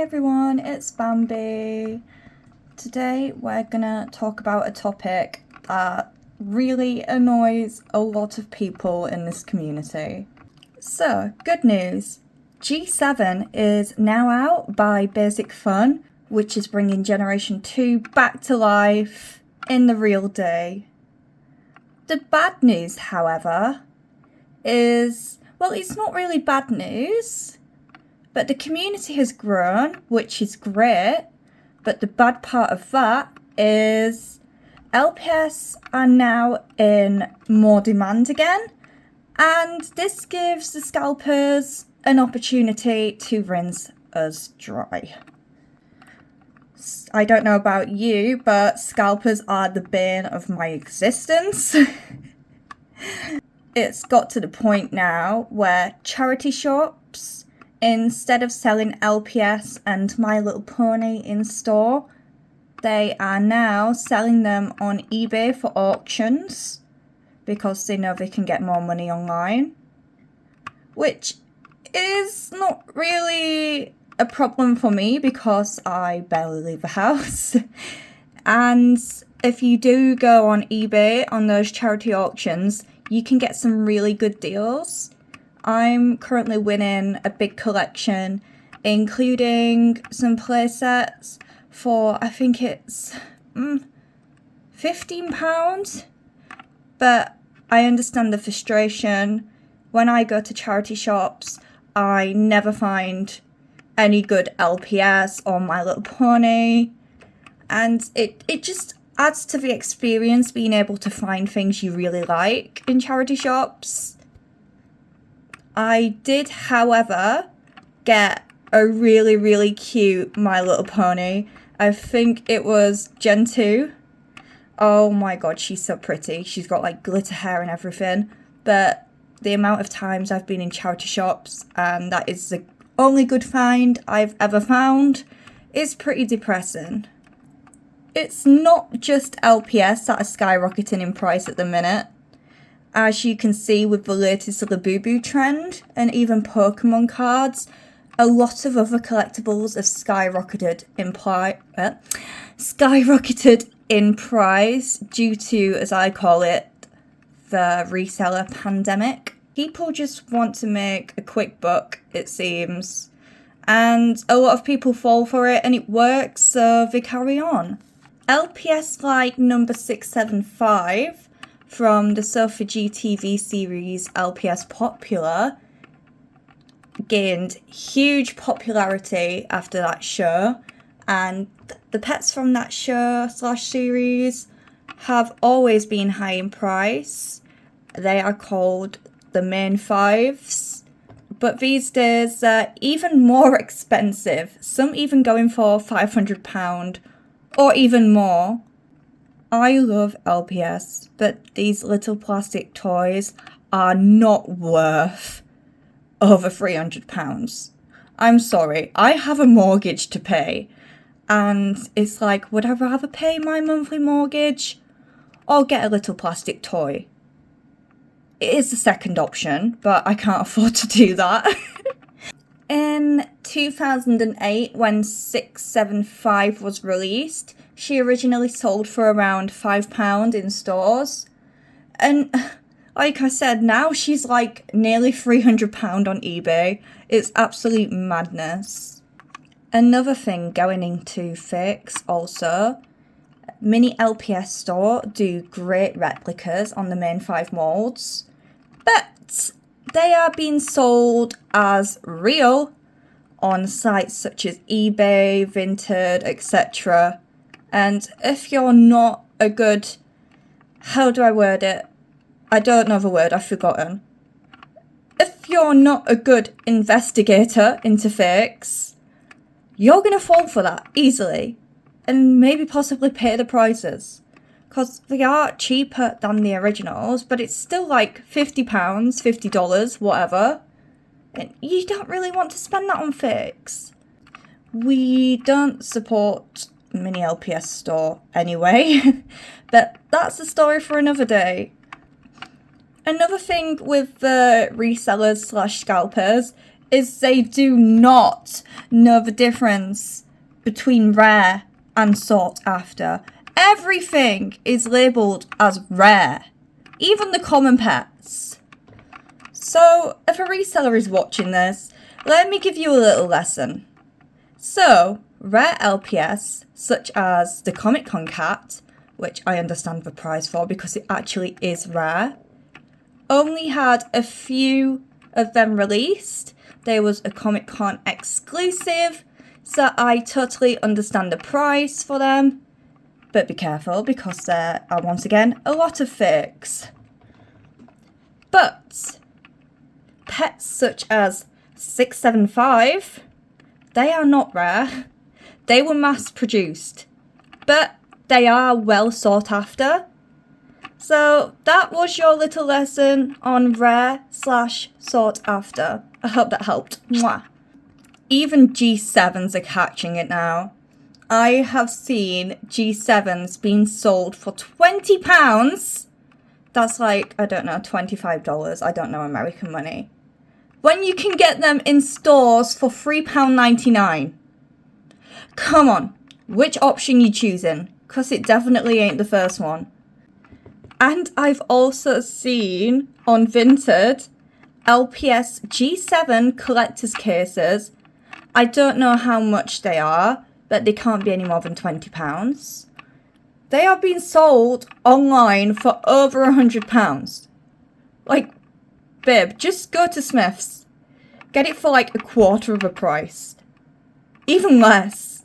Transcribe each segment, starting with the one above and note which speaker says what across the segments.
Speaker 1: everyone, it's Bambi. Today we're gonna talk about a topic that really annoys a lot of people in this community. So, good news. G7 is now out by Basic Fun, which is bringing Generation 2 back to life in the real day. The bad news, however, is, well, it's not really bad news, but the community has grown, which is great, but the bad part of that is LPS are now in more demand again, and this gives the scalpers an opportunity to rinse us dry. I don't know about you, but scalpers are the bane of my existence. It's got to the point now where charity shops, instead of selling LPS and My Little Pony in store, they are now selling them on eBay for auctions because they know they can get more money online, which is not really a problem for me because I barely leave the house. And if you do go on eBay on those charity auctions, you can get some really good deals. I'm currently winning a big collection, including some playsets for, I think it's £15. But I understand the frustration. When I go to charity shops, I never find any good LPS or My Little Pony. And it just adds to the experience being able to find things you really like in charity shops. I did, however, get a really, really cute My Little Pony. I think it was Gen 2. Oh my god, she's so pretty. She's got like glitter hair and everything. But the amount of times I've been in charity shops and that is the only good find I've ever found is pretty depressing. It's not just LPS that are skyrocketing in price at the minute. As you can see with the latest Labubu trend and even Pokemon cards, a lot of other collectibles have skyrocketed in price due to, as I call it, the reseller pandemic. People just want to make a quick buck, it seems, and a lot of people fall for it and it works, so they carry on. LPS like number 675 from the Sofa GTV series LPS Popular gained huge popularity after that show, and the pets from that show / series have always been high in price. They are called the main fives, but these days they're even more expensive, some even going for £500 or even more. I love LPS, but these little plastic toys are not worth over £300. I'm sorry, I have a mortgage to pay, and it's like, would I rather pay my monthly mortgage or get a little plastic toy? It is the second option, but I can't afford to do that. In 2008, when 675 was released, she originally sold for around £5 in stores. And like I said, now she's like nearly £300 on eBay. It's absolute madness. Another thing going into fakes also, Mini LPS Store do great replicas on the main 5 molds, but they are being sold as real on sites such as eBay, Vinted, etc. And if you're not a good, how do I word it? I don't know the word, I've forgotten. If you're not a good investigator into fakes, you're going to fall for that easily and maybe possibly pay the prices. Because they are cheaper than the originals, but it's still like £50, $50, whatever. And you don't really want to spend that on fakes. We don't support Mini LPS Store anyway, but that's a story for another day. Another thing with the resellers / scalpers is they do not know the difference between rare and sought after. Everything is labelled as rare, even the common pets. So, if a reseller is watching this, let me give you a little lesson. So, rare LPS, such as the Comic Con cat, which I understand the price for because it actually is rare, only had a few of them released. There was a Comic Con exclusive, so I totally understand the price for them. But be careful because there are once again a lot of fakes. But pets such as 675, they are not rare. They were mass produced, but they are well sought after. So that was your little lesson on rare/sought after. I hope that helped. Mwah. Even G7s are catching it now. I have seen G7s being sold for £20. That's like, I don't know, $25. I don't know American money. When you can get them in stores for £3.99. Come on, which option you choosing? Because it definitely ain't the first one. And I've also seen on Vinted LPS G7 collector's cases. I don't know how much they are, but they can't be any more than £20. They are being sold online for over £100. Like, babe, just go to Smith's. Get it for like a quarter of the price. Even less.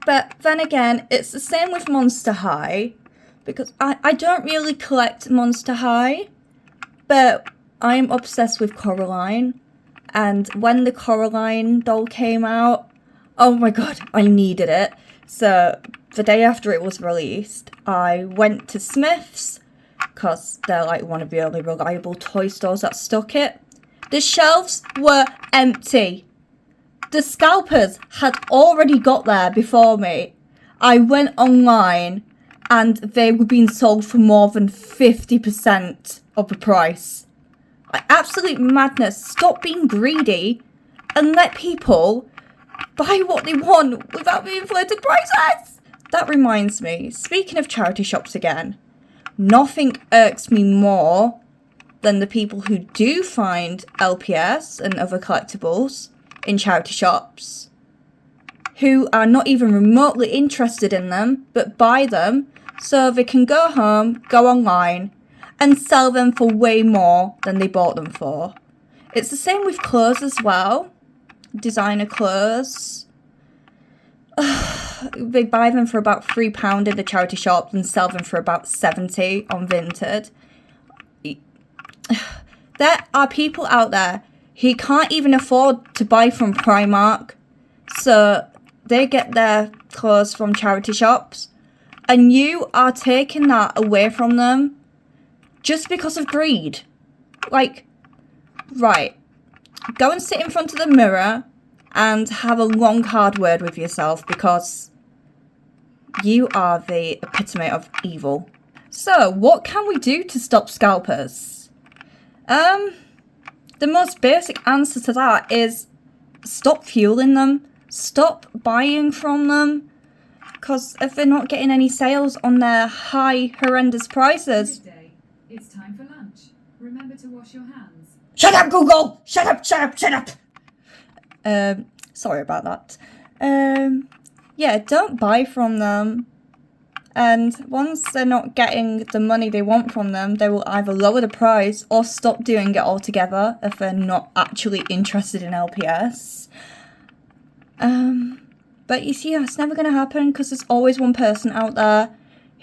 Speaker 1: But then again, it's the same with Monster High. Because I don't really collect Monster High. But I'm obsessed with Coraline. And when the Coraline doll came out, oh my god, I needed it. So the day after it was released, I went to Smith's, because they're like one of the only reliable toy stores that stock it. The shelves were empty. The scalpers had already got there before me. I went online and they were being sold for more than 50% of the price. Absolute madness. Stop being greedy and let people buy what they want without the inflated prices. That reminds me, speaking of charity shops again, nothing irks me more than the people who do find LPS and other collectibles in charity shops, who are not even remotely interested in them, but buy them so they can go home, go online, and sell them for way more than they bought them for. It's the same with clothes as well. Designer clothes. They buy them for about £3 in the charity shop and sell them for about £70 on Vinted. There are people out there who can't even afford to buy from Primark, so they get their clothes from charity shops, and you are taking that away from them just because of greed. Like, right, go and sit in front of the mirror and have a long, hard word with yourself, because you are the epitome of evil. So, what can we do to stop scalpers? The most basic answer to that is stop fueling them. Stop buying from them. Because if they're not getting any sales on their high, horrendous prices.
Speaker 2: It's time for lunch. Remember to wash your hands.
Speaker 1: Shut up, Google! Shut up, shut up, shut up! Sorry about that. Yeah, don't buy from them. And once they're not getting the money they want from them, they will either lower the price or stop doing it altogether if they're not actually interested in LPS. But you see, that's never going to happen because there's always one person out there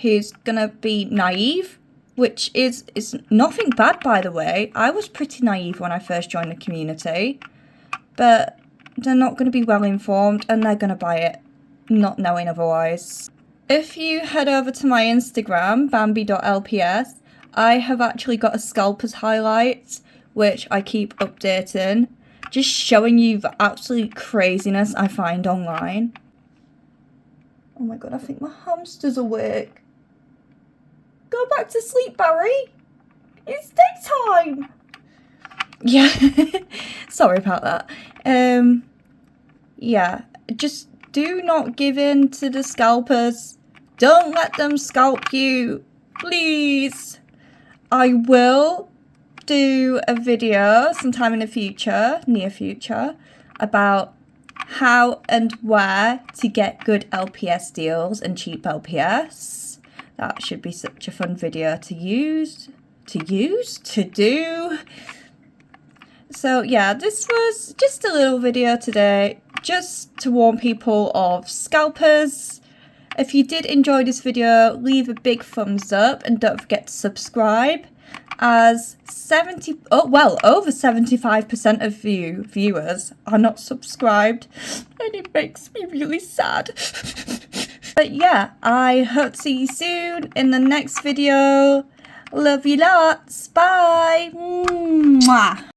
Speaker 1: who's going to be naive, which is nothing bad, by the way. I was pretty naive when I first joined the community, but they're not going to be well informed and they're going to buy it, not knowing otherwise. If you head over to my Instagram, Bambii.lps, I have actually got a scalpers highlight, which I keep updating, just showing you the absolute craziness I find online. Oh my god, I think my hamster's awake. Go back to sleep, Barry. It's daytime. Yeah, sorry about that. Yeah, just do not give in to the scalpers. Don't let them scalp you, please. I will do a video sometime in the future, near future, about how and where to get good LPS deals and cheap LPS. That should be such a fun video to do. So yeah, this was just a little video today, just to warn people of scalpers. If you did enjoy this video, leave a big thumbs up and don't forget to subscribe, as over 75% of viewers are not subscribed, and it makes me really sad. But yeah, I hope to see you soon in the next video. Love you lots. Bye. Mwah.